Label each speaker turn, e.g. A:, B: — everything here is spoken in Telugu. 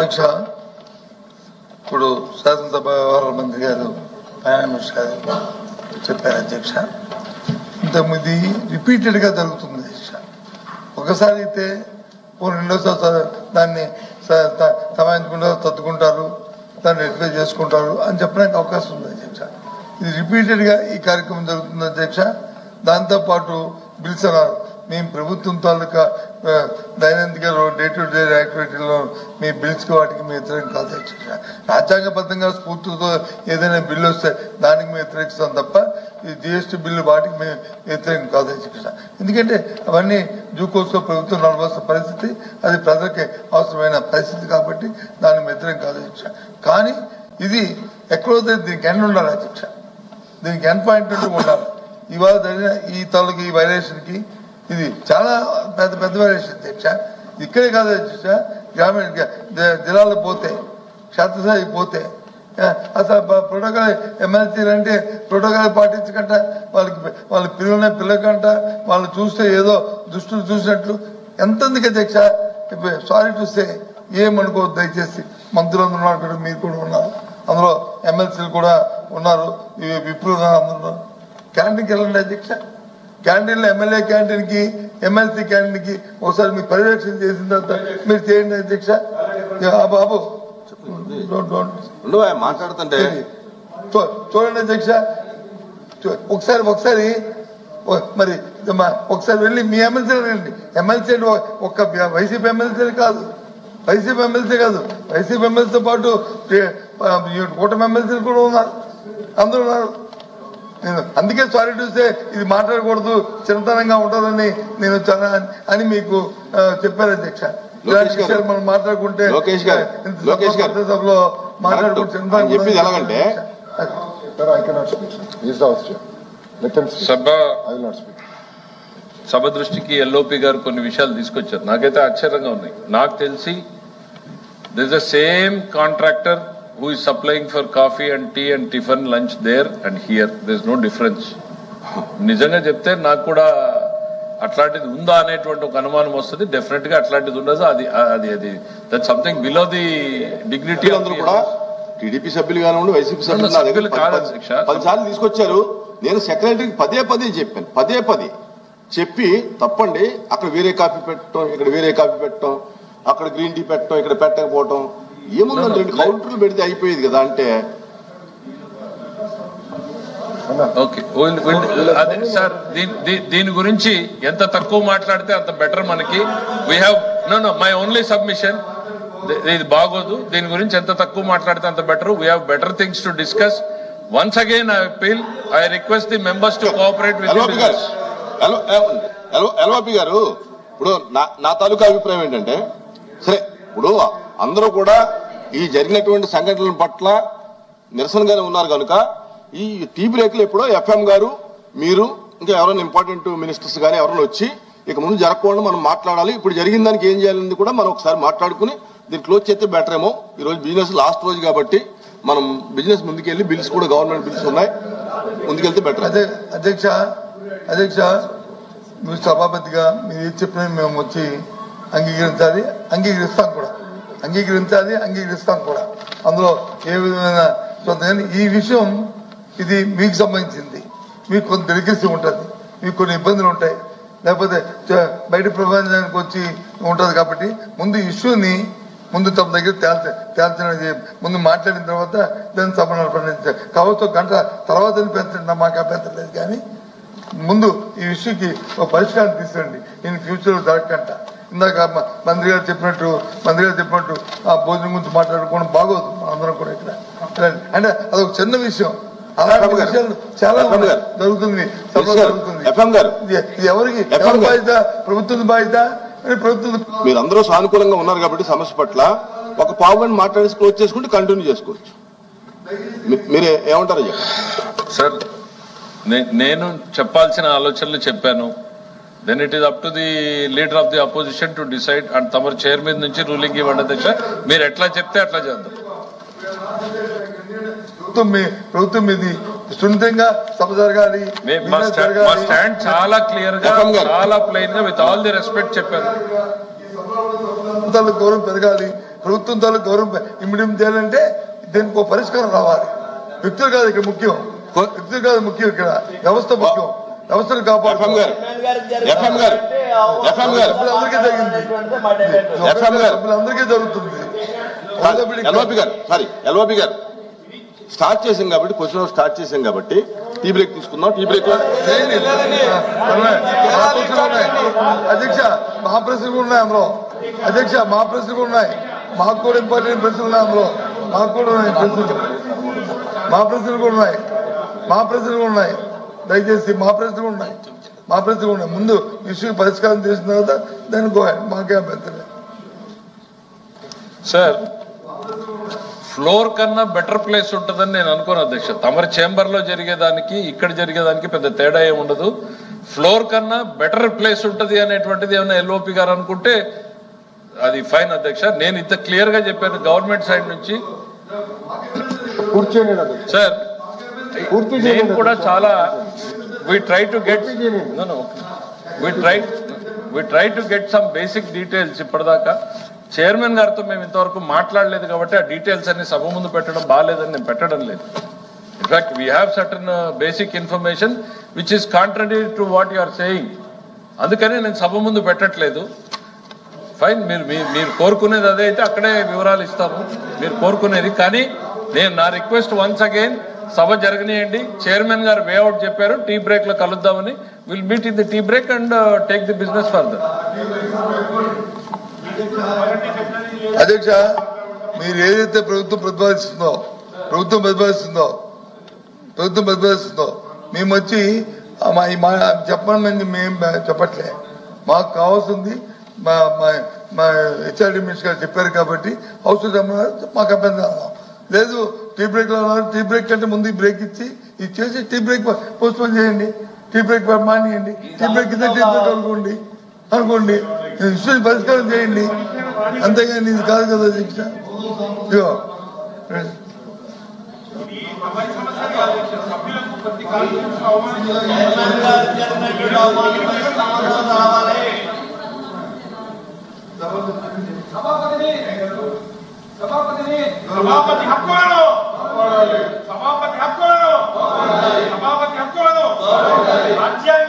A: అధ్యక్ష, ఇప్పుడు శాసనసభ వ్యవహారాల మంత్రి గారు ఫైనాన్స్ గారు చెప్పారు అధ్యక్ష. ఇంతకుముందు రిపీటెడ్ గా జరుగుతుంది అధ్యక్ష. ఒకసారి అయితే రెండోసారి దాన్ని సమాయించుకుంటారు, తత్తుకుంటారు, దాన్ని రెక్టిఫై చేసుకుంటారు అని చెప్పడానికి అవకాశం ఉంది అధ్యక్ష. ఇది రిపీటెడ్ గా ఈ కార్యక్రమం జరుగుతుంది అధ్యక్ష. దాంతో పాటు బిల్స్ అన్నారు. మేము ప్రభుత్వం తాలూకా దైనందిక డే టు డే యాక్టివిటీలో మీ బిల్స్ కి వాటికి మేము వ్యతిరేకం కాదు అధ్యక్ష. రాజ్యాంగబద్ధంగా స్ఫూర్తితో ఏదైనా బిల్లు వస్తే దానికి మేము వ్యతిరేకిస్తాం తప్ప ఈ జిఎస్టీ బిల్లు వాటికి మేము వ్యతిరేకం కాదు అధ్యక్ష. ఎందుకంటే అవన్నీ జూకోస్కో ప్రభుత్వం నడవాల్సిన పరిస్థితి, అది ప్రజలకి అవసరమైన పరిస్థితి కాబట్టి దానికి వ్యతిరేకం కాదు అధ్యక్ష. కానీ ఇది ఎక్కడో దీనికి ఎండ్ ఉండాలి అధ్యక్ష. దీనికి ఎండ్ పాయింట్ ఉండాలి. ఇవాళ జరిగిన ఈ తాలూకు ఈ వైలేషన్ కి ఇది చాలా పెద్ద వైలేషన్ అధ్యక్ష. ఇక్కడే కాదు అధ్యక్ష, గ్రామీణ జిల్లాలకు పోతే, క్షేత్రస్థాయికి పోతే అసలు ప్రోటోకాల్ ఎమ్మెల్సీలు అంటే ప్రోటోకాల్ పాటించకంట, వాళ్ళ పిల్లకంట వాళ్ళు చూస్తే ఏదో దుస్తులు చూసినట్లు ఎంతందుకు అధ్యక్ష. సారీ టు సే, ఏమనుకోవద్దు దయచేసి. మంత్రులందరూ ఉన్నారు కదా, మీరు కూడా ఉన్నారు, అందులో ఎమ్మెల్సీలు కూడా ఉన్నారు, విప్రులు అందరూ. క్యాంటీన్కి వెళ్ళండి అధ్యక్ష. క్యాంటీన్లో ఎమ్మెల్యే క్యాంటీన్ కి ఎమ్మెల్సీ క్యాంటీన్ కి ఒకసారి మీరు పర్యవేక్షణ చేసిన తర్వాత మీరు చేయండి అధ్యక్ష. బాబు
B: మాట్లాడుతుంటే
A: చూడండి అధ్యక్ష. ఒకసారి మరి ఒకసారి వెళ్ళి మీ ఎమ్మెల్సీ రండి. ఎమ్మెల్సీ ఒక్క వైసీపీ ఎమ్మెల్సీ కాదు, వైసీపీ ఎమ్మెల్సీతో పాటు కూటమి ఎమ్మెల్సీలు కూడా ఉన్నారు, అందరూ ఉన్నారు. అందుకే సారీ చూస్తే ఇది మాట్లాడకూడదు, చిన్నతనంగా ఉంటుందని నేను అని మీకు చెప్పారు అధ్యక్ష. మనం మాట్లాడుకుంటే సభలో మాట్లాడుకుంటే
B: ఎలాగంటే
C: సభ దృష్టికి ఎల్ఓపి గారు కొన్ని విషయాలు తీసుకొచ్చారు. నాకైతే ఆశ్చర్యంగా ఉన్నాయి. నాకు తెలిసి this the same contractor who is supplying for coffee and tea and tiffin lunch there and here. There is no difference. నిజంగా చెప్తే నాకు కూడా అట్లాంటిది ఉందా అనేటువంటి ఒక అనుమానం వస్తుంది. డెఫినెట్ గా అట్లాంటిది ఉండదు. అది that something below the dignity.
B: అందరూ కూడా టీడీపీ సభ్యులు కానివ్వండి, వైసీపీ సభ్యులు కాదు అధ్యక్ష. 10 సార్లు తీసుకొచ్చారు. నేను సెక్రటరీకి పదే చెప్పాను, చెప్పి తప్పండి, అక్కడ వేరే కాఫీ పెట్టడం, ఇక్కడ వేరే కాఫీ పెట్టడం, అక్కడ గ్రీన్ టీ పెట్టడం, ఇక్కడ పెట్టకపోవటం ఏముందండి, 2 కౌంటర్లు పెడితే అయిపోయేది కదా అంటే.
C: అదే సార్, దీని గురించి ఎంత తక్కువ మాట్లాడితే అంత బెటర్ మనకి. We have my only submission, ఇది బాగోదు. దీని గురించి ఎంత తక్కువ మాట్లాడితే అంత better. We have better things to discuss. Once again I appeal, I request the members to cooperate with
B: LOP గారు. ఇప్పుడు నా తాలూకా అభిప్రాయం ఏంటంటే, సరే ఇప్పుడు అందరూ కూడా ఈ జరిగినటువంటి సంఘటనల పట్ల నిరసనగానే ఉన్నారు కనుక ఈ టీ బ్రేక్లు ఎప్పుడో ఎఫ్ఎం గారు, మీరు, ఇంకా ఎవరైనా ఇంపార్టెంట్ మినిస్టర్స్ కానీ ఎవరైనా వచ్చి ఇక ముందు జరగకుండా మనం మాట్లాడాలి. ఇప్పుడు జరిగిన దానికి ఏం చేయాలని కూడా మనం ఒకసారి మాట్లాడుకుని దీన్ని క్లోజ్ చేస్తే బెటర్ ఏమో. ఈ రోజు బిజినెస్ లాస్ట్ రోజు కాబట్టి మనం బిజినెస్ ముందుకెళ్ళి బిల్స్ కూడా గవర్నమెంట్ బిల్స్ ఉన్నాయి, ముందుకెళ్తే బెటర్.
A: అదే అధ్యక్ష మీరు సభాపతిగా మీరు ఏది చెప్పినా మేము వచ్చి అంగీకరిస్తాం కూడా. అందులో ఏ విధమైన ఈ విషయం ఇది మీకు సంబంధించింది. మీకు కొంత డెలికేసీ ఉంటుంది, మీకు కొన్ని ఇబ్బందులు ఉంటాయి, లేకపోతే బయట ప్రపంచానికి వచ్చి ఉంటుంది. కాబట్టి ముందు ఇష్యూని తమ దగ్గర తేల్చినది ముందు మాట్లాడిన తర్వాత దాన్ని సభ నడపండి. కావచ్చు గంట తర్వాత పెంచండి, మాకు అభ్యంతరం లేదు. కానీ ముందు ఈ ఇష్యూకి ఒక పరిష్కారం తీసుకురండి. నేను ఫ్యూచర్ జరగకంట. ఇందాక మంత్రి గారు చెప్పినట్టు ఆ భోజనం గురించి మాట్లాడుకోవడం బాగోదు. మనందరం కూడా ఇక్కడ అంటే అదొక చిన్న విషయం. అలాంటి విషయాలు చాలా జరుగుతుంది. ఎవరికి బాధ్యత? ప్రభుత్వం బాధ్యత.
B: మీరు అందరూ సానుకూలంగా ఉన్నారు కాబట్టి సమస్య పట్ల ఒక పావుగంట మాట్లాడేసి క్లోజ్ చేసుకుంటే కంటిన్యూ చేసుకోవచ్చు. మీరు ఏమంటారు
C: సార్? నేను చెప్పాల్సిన ఆలోచనలు చెప్పాను. then it is up to the leader of the opposition to decide. and తమరు చైర్ మీద నుంచి రూలింగ్ ఇవ్వండి అధ్యక్ష. మీరు ఎట్లా చెప్తే అట్లా చేద్దాం.
A: ప్రభుత్వం ఇది సున్నితంగా సభ జరగాలి.
C: మా స్టాండ్ చాలా క్లియర్ గా, చాలా ప్లెయిన్ గా, విత్ ఆల్ ది రెస్పెక్ట్ చెప్పాను.
A: గౌరవం పెరగాలి. ప్రభుత్వం తాలూకు గౌరవం ఇమ్మడి చేయాలంటే దీనికి ఒక పరిష్కారం రావాలి. వ్యక్తులు కాదు ఇక్కడ ముఖ్యం, వ్యక్తులు కాదు ముఖ్యం, ఇక్కడ వ్యవస్థ ముఖ్యం. వ్యవస్థను కాపాడుతుంది. అందరికీ జరుగుతుంది.
B: ఎల్ఓపి గారు స్టార్ట్ చేసాం కాబట్టి క్వశ్చన్ స్టార్ట్ చేసాం కాబట్టి టీ బ్రేక్ తీసుకుందాం. టీ బ్రేక్
A: అధ్యక్ష మా ప్రశ్నలు ఉన్నాయి అందులో. అధ్యక్ష మా ప్రశ్నలు ఉన్నాయి, మాకు కూడా ఇంపార్టెంట్ ప్రశ్నలు ఉన్నాయి అందులో. మాకు కూడా ఉన్నాయి ప్రశ్నలు, మా ప్రశ్నలు కూడా ఉన్నాయి, మా ప్రశ్నలు కూడా ఉన్నాయి. దయచేసి మా ప్రశ్నలు ఉన్నాయి, మా ప్రశ్నలు ఉన్నాయి. ముందు ఇష్యూ పరిష్కారం చేసిన తర్వాత దాన్ని మాకే అభ్యంతరం.
C: సార్ ఫ్లోర్ కన్నా బెటర్ ప్లేస్ ఉంటుందని నేను అనుకోను అధ్యక్ష. తమరి చేంబర్ లో జరిగేదానికి ఇక్కడ జరిగేదానికి పెద్ద తేడా ఏమి ఉండదు. ఫ్లోర్ కన్నా బెటర్ ప్లేస్ ఉంటుంది అనేటువంటిది ఏమైనా ఎల్ఓపి గారు అనుకుంటే అది ఫైన్ అధ్యక్ష. నేను ఇంత క్లియర్ గా చెప్పాను గవర్నమెంట్ సైడ్ నుంచి. సార్ నేను కూడా చాలా we try to get some basic details. ఇప్పటిదాకా చైర్మన్ గారితో మేము ఇంతవరకు మాట్లాడలేదు కాబట్టి ఆ డీటెయిల్స్ అన్ని సభ ముందు పెట్టడం బాగాలేదని నేను పెట్టడం లేదు. In fact we have certain basic information which is contrary to what you are saying. అందుకని నేను సభ ముందు పెట్టట్లేదు. ఫైన్, మీరు కోరుకునేది అదే అయితే అక్కడే వివరాలు ఇస్తాము మీరు కోరుకునేది. కానీ నేను నా రిక్వెస్ట్ వన్స్ అగైన్ సభ జరగనియండి. చైర్మన్ గారు వేఅవుట్ చెప్పారు, టీ బ్రేక్ లో కలుద్దామని. Will meet in the tea break and take the business further.
A: అధ్యక్ష మీరు ఏదైతే ప్రభుత్వం ప్రతిపాదిస్తుందో మేము వచ్చి చెప్పమని మేము చెప్పట్లే. మాకు కావాల్సింది మా హెచ్ఆర్డీ మినిస్టర్ గారు చెప్పారు కాబట్టి అవసరం మాకు అభ్యంతరం లేదు. టీ బ్రేక్ లో ఉన్నారు, టీ బ్రేక్ కంటే ముందు బ్రేక్ ఇచ్చేసి టీ బ్రేక్ పోస్ట్పోన్ చేయండి, టీ బ్రేక్ మానేయండి. టీ బ్రేక్ ఇస్తే టీ బ్రేక్ అనుకోండి ఇష్యూ పరిష్కారం చేయండి. అంతేగాని ఇది కాదు కదా అధ్యక్ష. ఇదిగో
D: సభాపతి హక్కులను రాజ్యాంగ